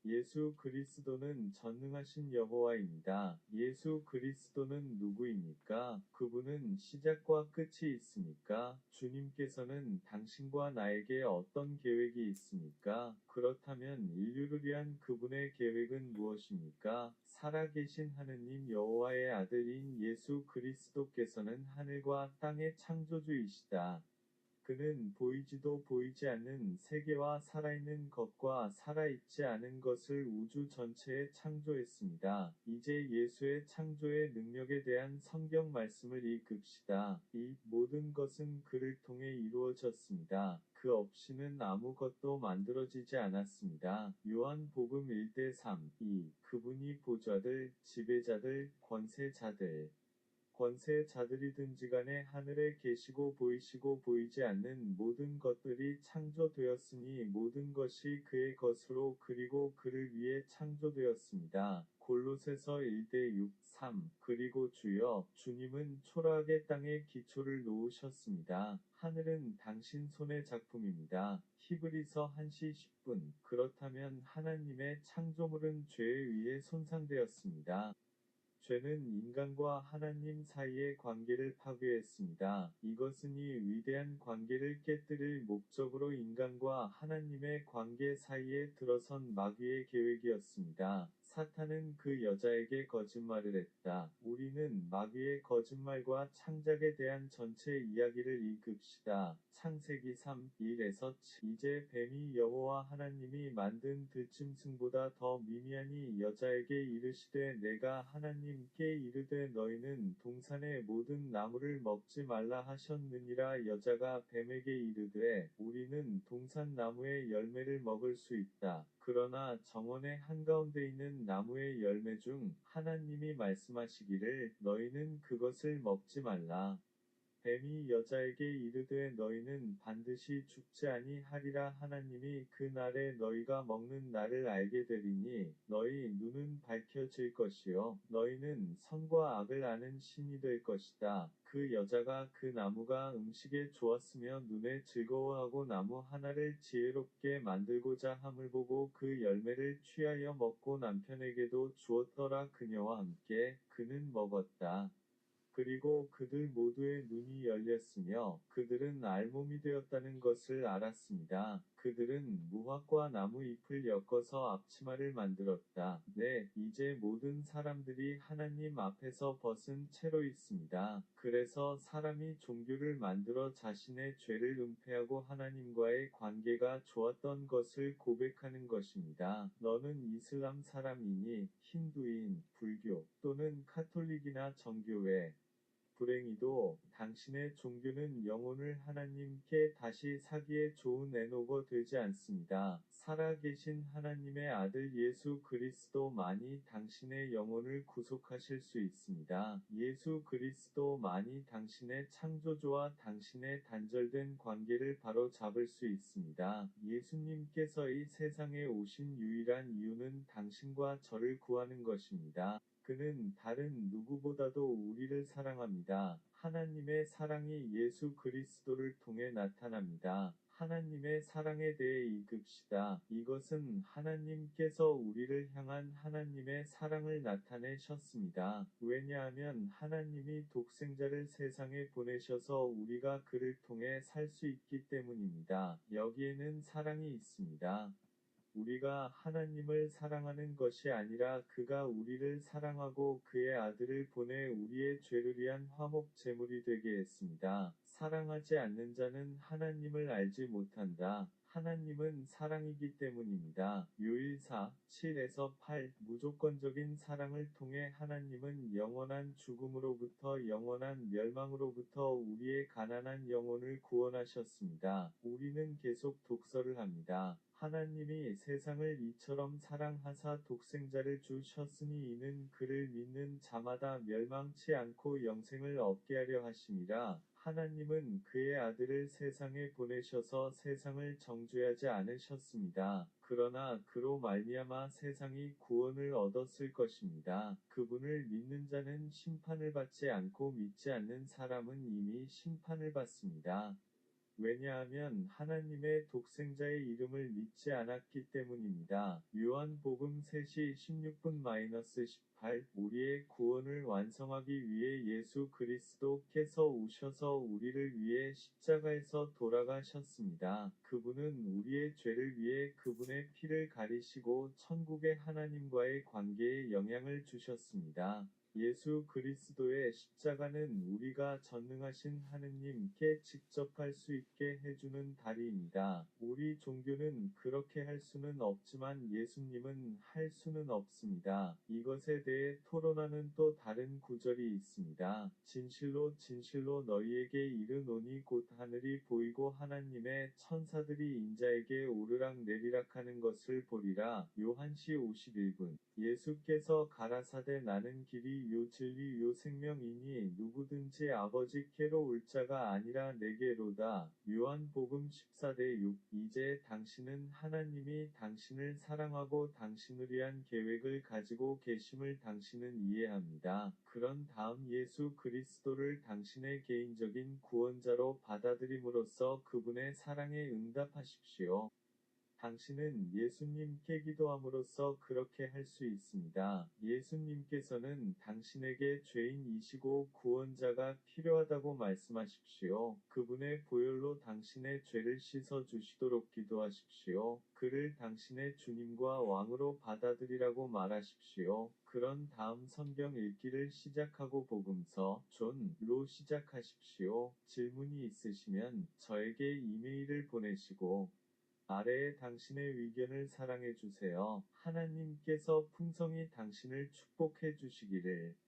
예수 그리스도는 전능하신 여호와입니다. 예수 그리스도는 누구입니까? 그분은 시작과 끝이 있습니까? 주님께서는 당신과 나에게 어떤 계획이 있습니까? 그렇다면 인류를 위한 그분의 계획은 무엇입니까? 살아계신 하느님 여호와의 아들인 예수 그리스도께서는 하늘과 땅의 창조주이시다. 그는 보이지도 보이지 않는 세계와 살아있는 것과 살아있지 않은 것을 우주 전체에 창조했습니다. 이제 예수의 창조의 능력에 대한 성경 말씀을 읽읍시다. 이 모든 것은 그를 통해 이루어졌습니다. 그 없이는 아무것도 만들어지지 않았습니다. 요한복음 1대3 그분이 보좌들, 지배자들, 권세자들이든지 간에 하늘에 계시고 보이시고 보이지 않는 모든 것들이 창조되었으니 모든 것이 그의 것으로 그리고 그를 위해 창조되었습니다. 골로새서 1대6 그리고 주님은 초라하게 땅에 기초를 놓으셨습니다. 하늘은 당신 손의 작품입니다. 히브리서 1시 10분 그렇다면 하나님의 창조물은 죄에 의해 손상되었습니다. 죄는 인간과 하나님 사이의 관계를 파괴했습니다. 이것은 이 위대한 관계를 깨뜨릴 목적으로 인간과 하나님의 관계 사이에 들어선 마귀의 계획이었습니다. 사탄은 그 여자에게 거짓말을 했다. 우리는 마귀의 거짓말과 창작에 대한 전체 이야기를 읽읍시다. 창세기 3:1-7 이제 뱀이 여호와 하나님이 만든 들짐승보다 더 미미하니 여자에게 이르시되 내가 하나님께 이르되 너희는 동산의 모든 나무를 먹지 말라 하셨느니라. 여자가 뱀에게 이르되 우리는 동산 나무의 열매를 먹을 수 있다. 그러나 정원의 한가운데 있는 나무의 열매 중 하나님이 말씀하시기를 너희는 그것을 먹지 말라. 뱀이 여자에게 이르되 너희는 반드시 죽지 아니하리라. 하나님이 그 날에 너희가 먹는 날을 알게 되리니 너희 눈은 밝혀질 것이요 너희는 선과 악을 아는 신이 될 것이다. 그 여자가 그 나무가 음식에 좋았으며 눈에 즐거워하고 나무 하나를 지혜롭게 만들고자 함을 보고 그 열매를 취하여 먹고 남편에게도 주었더라. 그녀와 함께 그는 먹었다. 그리고 그들 모두의 눈이 열렸으며 그들은 알몸이 되었다는 것을 알았습니다. 그들은 무화과 나무 잎을 엮어서 앞치마를 만들었다. 네, 이제 모든 사람들이 하나님 앞에서 벗은 채로 있습니다. 그래서 사람이 종교를 만들어 자신의 죄를 은폐하고 하나님과의 관계가 좋았던 것을 고백하는 것입니다. 너는 이슬람 사람이니 힌두인, 불교 또는 카톨릭이나 정교회, 불행히도 당신의 종교는 영혼을 하나님께 다시 사기에 좋은 애노거 되지 않습니다. 살아계신 하나님의 아들 예수 그리스도만이 당신의 영혼을 구속하실 수 있습니다. 예수 그리스도만이 당신의 창조주와 당신의 단절된 관계를 바로 잡을 수 있습니다. 예수님께서 이 세상에 오신 유일한 이유는 당신과 저를 구하는 것입니다. 그는 다른 누구보다도 우리를 사랑합니다. 하나님의 사랑이 예수 그리스도를 통해 나타납니다. 하나님의 사랑에 대해 읽읍시다. 이것은 하나님께서 우리를 향한 하나님의 사랑을 나타내셨습니다. 왜냐하면 하나님이 독생자를 세상에 보내셔서 우리가 그를 통해 살 수 있기 때문입니다. 여기에는 사랑이 있습니다. 우리가 하나님을 사랑하는 것이 아니라 그가 우리를 사랑하고 그의 아들을 보내 우리의 죄를 위한 화목 제물이 되게 했습니다. 사랑하지 않는 자는 하나님을 알지 못한다. 하나님은 사랑이기 때문입니다. 요일 7-8 무조건적인 사랑을 통해 하나님은 영원한 죽음으로부터 영원한 멸망으로부터 우리의 가난한 영혼을 구원하셨습니다. 우리는 계속 독서를 합니다. 하나님이 세상을 이처럼 사랑하사 독생자를 주셨으니 이는 그를 믿는 자마다 멸망치 않고 영생을 얻게 하려 하심이라. 하나님은 그의 아들을 세상에 보내셔서 세상을 정죄하지 않으셨습니다. 그러나 그로 말미암아 세상이 구원을 얻었을 것입니다. 그분을 믿는 자는 심판을 받지 않고 믿지 않는 사람은 이미 심판을 받습니다. 왜냐하면 하나님의 독생자의 이름을 믿지 않았기 때문입니다. 요한복음 3시 16분-18 우리의 구원을 완성하기 위해 예수 그리스도께서 오셔서 우리를 위해 십자가에서 돌아가셨습니다. 그분은 우리의 죄를 위해 그분의 피를 가리시고 천국의 하나님과의 관계에 영향을 주셨습니다. 예수 그리스도의 십자가는 우리가 전능하신 하느님께 직접 할 수 있게 해주는 다리입니다. 우리 종교는 그렇게 할 수는 없지만 예수님은 할 수는 없습니다. 이것에 대해 토론하는 또 다른 구절이 있습니다. 진실로 진실로 너희에게 이르노니 곧 하늘이 보이고 하나님의 천사들이 인자에게 오르락내리락 하는 것을 보리라. 요한시 51분 예수께서 가라사대 나는 길이 요 진리 요 생명이니 누구든지 아버지께로 올 자가 아니라 내게로다. 요한복음 14대6 이제 당신은 하나님이 당신을 사랑하고 당신을 위한 계획을 가지고 계심을 당신은 이해합니다. 그런 다음 예수 그리스도를 당신의 개인적인 구원자로 받아들임으로써 그분의 사랑에 응답하십시오. 당신은 예수님께 기도함으로써 그렇게 할 수 있습니다. 예수님께서는 당신에게 죄인이시고 구원자가 필요하다고 말씀하십시오. 그분의 보혈로 당신의 죄를 씻어 주시도록 기도하십시오. 그를 당신의 주님과 왕으로 받아들이라고 말하십시오. 그런 다음 성경 읽기를 시작하고 복음서 존로 시작하십시오. 질문이 있으시면 저에게 이메일을 보내시고 아래에 당신의 의견을 사랑해 주세요. 하나님께서 풍성히 당신을 축복해 주시기를.